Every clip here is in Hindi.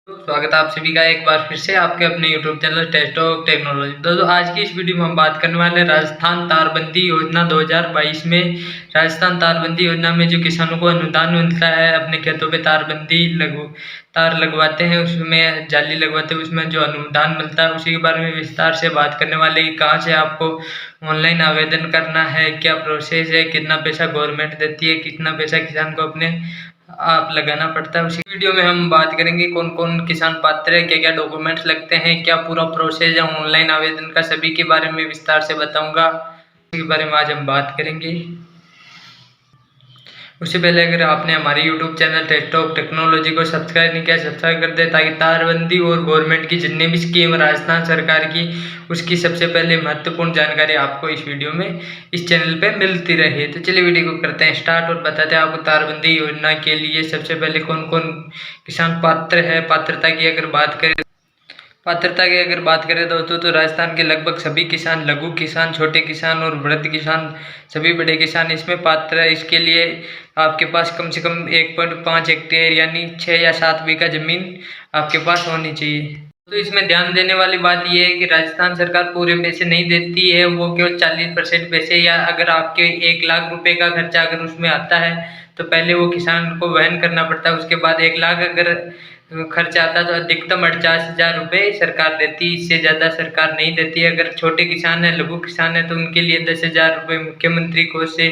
स्वागत है आप सभी का एक बार फिर से आपके अपने YouTube channel Test of Technology. दोस्तों आज की इस वीडियो में हम बात करने वाले हैं राजस्थान तारबंदी योजना 2022 में। राजस्थान तारबंदी योजना में जो किसानों को अनुदान मिलता है, अपने खेतों पे तार लगवाते हैं, उसमें जाली लगवाते हैं, उसमें जो अनुदान मिलता है उसी के बारे में विस्तार से बात करने वाले हैं। कहाँ से आपको ऑनलाइन आवेदन करना है, क्या प्रोसेस है, कितना पैसा गवर्नमेंट देती है, कितना पैसा किसान को अपने आप लगाना पड़ता है। उसी वीडियो में हम बात करेंगे कौन कौन किसान पात्र है, क्या क्या डॉक्यूमेंट्स लगते हैं, क्या पूरा प्रोसेस है ऑनलाइन आवेदन का, सभी के बारे में विस्तार से बताऊंगा। इसी के बारे में आज हम बात करेंगे। उससे पहले अगर आपने हमारे YouTube channel Test of Technology को सब्सक्राइब नहीं किया, सब्सक्राइब कर दे ताकि तारबंदी और गवर्नमेंट की जितनी भी स्कीम राजस्थान सरकार की उसकी सबसे पहले महत्वपूर्ण जानकारी आपको इस वीडियो में इस चैनल पे मिलती रहे। तो चलिए वीडियो को करते हैं स्टार्ट और बताते हैं आपको तारबंदी योजना के लिए सबसे पहले कौन कौन किसान पात्र है। पात्रता की अगर बात करें दोस्तों तो राजस्थान के लगभग सभी किसान, लघु किसान, छोटे किसान और वृद्ध किसान, सभी बड़े किसान इसमें पात्र है। इसके लिए आपके पास कम से कम 1.5 हेक्टेयर यानी 6 या 7 बीघा जमीन आपके पास होनी चाहिए। तो इसमें ध्यान देने वाली बात यह है कि राजस्थान सरकार पूरे पैसे नहीं देती है, वो केवल 40% पैसे, या अगर आपके 1 लाख रुपए का खर्चा अगर उसमें आता है तो पहले वो किसान को वहन करना पड़ता है। उसके बाद 1 लाख अगर खर्चा आता है तो अधिकतम 48,000 रुपये सरकार देती है, इससे ज़्यादा सरकार नहीं देती है। अगर छोटे किसान हैं, लघु किसान हैं तो उनके लिए 10,000 रुपये मुख्यमंत्री कोष से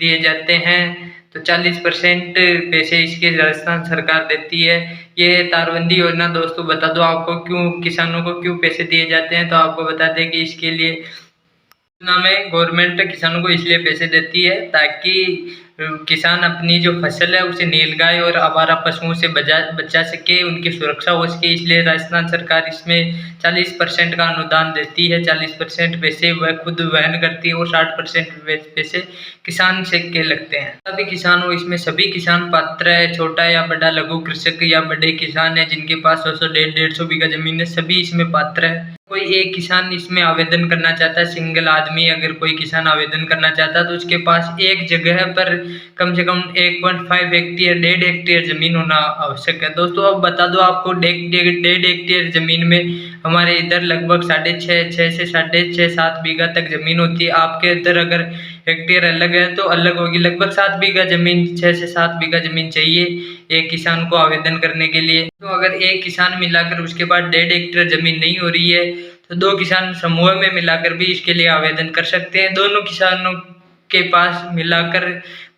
दिए जाते हैं। तो 40% पैसे इसके राजस्थान सरकार देती है। ये तारबंदी योजना दोस्तों बता दो आपको क्यों किसानों को क्यों पैसे दिए जाते हैं, तो आपको बता दें कि इसके लिए योजना में गवर्नमेंट किसानों को इसलिए पैसे देती है ताकि किसान अपनी जो फसल है उसे नीलगाय और आवारा पशुओं से बचा सके, उनकी सुरक्षा हो सके। इसलिए राजस्थान सरकार इसमें 40% का अनुदान देती है। 40% पैसे वह खुद वहन करती है और 60% पैसे किसान से के लगते हैं। सभी किसान हो, इसमें सभी किसान पात्र है, छोटा या बड़ा, लघु कृषक या बड़े किसान है जिनके पास 100 150 बीघा जमीन है, सभी इसमें पात्र है। कोई एक किसान इसमें आवेदन करना चाहता है, सिंगल आदमी अगर कोई किसान आवेदन करना चाहता है तो उसके पास एक जगह पर कम से कम 1.5 हेक्टेयर 1.5 हेक्टेयर जमीन होना आवश्यक है। दोस्तों अब बता दो आपको 1.5 हेक्टेयर जमीन में हमारे इधर लगभग 6.5 से 6.5 7 बीघा तक जमीन होती है। आपके इधर अगर हेक्टेयर अलग है तो अलग होगी। लगभग 7 बीघा जमीन, 6 से 7 बीघा जमीन चाहिए एक किसान को आवेदन करने के लिए। तो अगर एक किसान मिलाकर उसके बाद 1.5 हेक्टेयर जमीन नहीं हो रही है तो 2 किसान समूह में मिलाकर भी इसके लिए आवेदन कर सकते हैं। दोनों किसानों के पास मिलाकर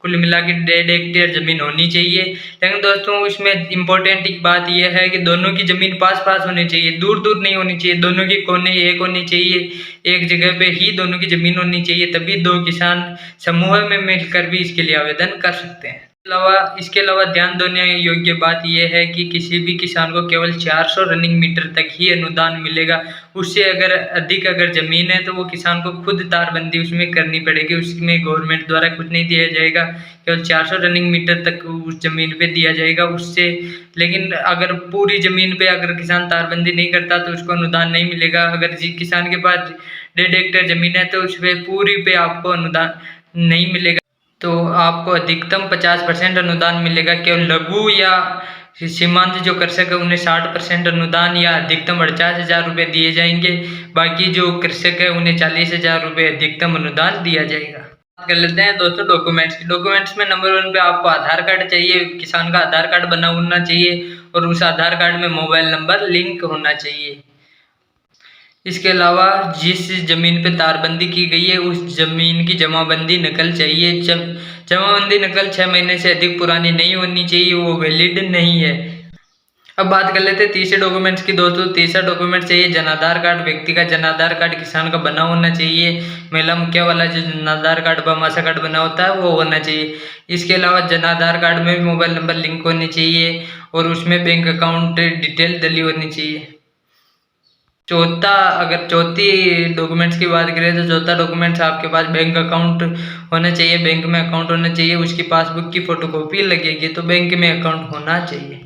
कुल मिला के 1.5 हेक्टेयर जमीन होनी चाहिए। लेकिन दोस्तों इसमें इम्पोर्टेंट बात यह है कि दोनों की जमीन पास पास होनी चाहिए, दूर दूर नहीं होनी चाहिए। दोनों की कोने एक होनी चाहिए, एक जगह पे ही दोनों की जमीन होनी चाहिए, तभी 2 किसान समूह में मिलकर भी इसके लिए आवेदन कर सकते हैं। इसके अलावा ध्यान देने योग्य बात यह है कि किसी भी किसान को केवल 400 रनिंग मीटर तक ही अनुदान मिलेगा। उससे अगर अधिक अगर जमीन है तो वो किसान को खुद तारबंदी उसमें करनी पड़ेगी, उसमें गवर्नमेंट द्वारा कुछ नहीं दिया जाएगा, केवल 400 रनिंग मीटर तक उस जमीन पे दिया जाएगा उससे। लेकिन अगर पूरी जमीन पे अगर किसान तारबंदी नहीं करता तो उसको अनुदान नहीं मिलेगा। अगर किसान के पास 1.5 हेक्टेयर जमीन है तो उस पर पूरी पे आपको अनुदान नहीं मिलेगा, तो आपको अधिकतम 50% अनुदान मिलेगा। केवल लघु या सीमांत जो कृषक है उन्हें 60% अनुदान या अधिकतम 48,000 रुपये दिए जाएंगे। बाकी जो कृषक है उन्हें 40,000 रुपये अधिकतम अनुदान दिया जाएगा। बात कर लेते हैं दोस्तों डॉक्यूमेंट्स की। डॉक्यूमेंट्स में नंबर 1 पे आपको आधार कार्ड चाहिए, किसान का आधार कार्ड बना होना चाहिए और उस आधार कार्ड में मोबाइल नंबर लिंक होना चाहिए। इसके अलावा जिस जमीन पे तारबंदी की गई है उस जमीन की जमाबंदी नकल चाहिए। जमाबंदी नकल 6 महीने से अधिक पुरानी नहीं होनी चाहिए, वो वैलिड नहीं है। अब बात कर लेते हैं तीसरे डॉक्यूमेंट्स की। दोस्तों तीसरा डॉक्यूमेंट चाहिए जनाधार कार्ड। व्यक्ति का जनाधार कार्ड किसान का बना होना चाहिए। महिला मुखिया वाला जो जनाधार कार्ड भामाशाह कार्ड बना होता है वो होना चाहिए। इसके अलावा जनाधार कार्ड में मोबाइल नंबर लिंक होनी चाहिए और उसमें बैंक अकाउंट डिटेल डली होनी चाहिए। चौथी डॉक्यूमेंट्स की बात करें तो चौथा डॉक्यूमेंट्स आपके पास बैंक अकाउंट होना चाहिए। बैंक में अकाउंट होना चाहिए, उसकी पासबुक की फोटोकॉपी लगेगी तो बैंक में अकाउंट होना चाहिए।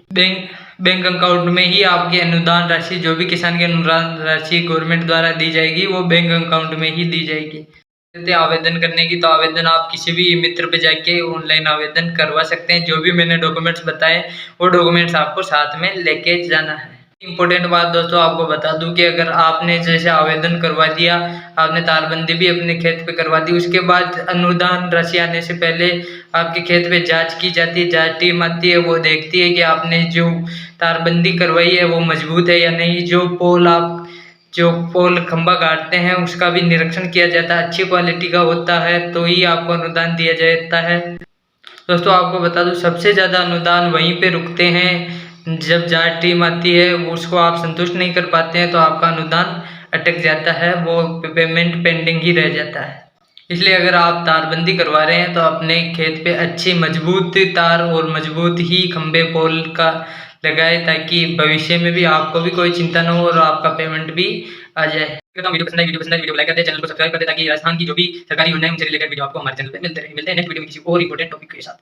बैंक अकाउंट में ही आपकी अनुदान राशि, जो भी किसान की अनुदान राशि गवर्नमेंट द्वारा दी जाएगी वो बैंक अकाउंट में ही दी जाएगी। आवेदन करने की तो आवेदन आप किसी भी मित्र पे जाके ऑनलाइन आवेदन करवा सकते हैं। जो भी मैंने डॉक्यूमेंट्स बताए वो डॉक्यूमेंट्स आपको साथ में लेके जाना है। इम्पोर्टेंट बात दोस्तों आपको बता दूं कि अगर आपने जैसे आवेदन करवा दिया, आपने तारबंदी भी अपने खेत पे करवा दी, उसके बाद अनुदान राशि आने से पहले आपके खेत पे जांच की जाती है। जांच टीम आती है, वो देखती है कि आपने जो तारबंदी करवाई है वो मजबूत है या नहीं। जो पोल खंभा गाड़ते हैं उसका भी निरीक्षण किया जाता है, अच्छी क्वालिटी का होता है तो ही आपको अनुदान दिया जाता है। दोस्तों आपको बता दूं सबसे ज़्यादा अनुदान वहीं पे रुकते हैं जब जांच टीम आती है, उसको आप संतुष्ट नहीं कर पाते हैं तो आपका अनुदान अटक जाता है, वो पेमेंट पेंडिंग ही रह जाता है। इसलिए अगर आप तारबंदी करवा रहे हैं तो अपने खेत पे अच्छी मजबूत तार और मजबूत ही खंबे पोल का लगाए, ताकि भविष्य में भी आपको भी कोई चिंता न हो और आपका पेमेंट भी आ जाए। वीडियो पसंद है वीडियो लाइक कर दे, चैनल को सब्सक्राइब कर दे, ताकि राजस्थान की जो भी सरकारी योजना है उनसे रिलेटेड वीडियो आपको हमारे चैनल पे मिलते हैं नेक्स्ट वीडियो में किसी और इंपॉर्टेंट टॉपिक के साथ।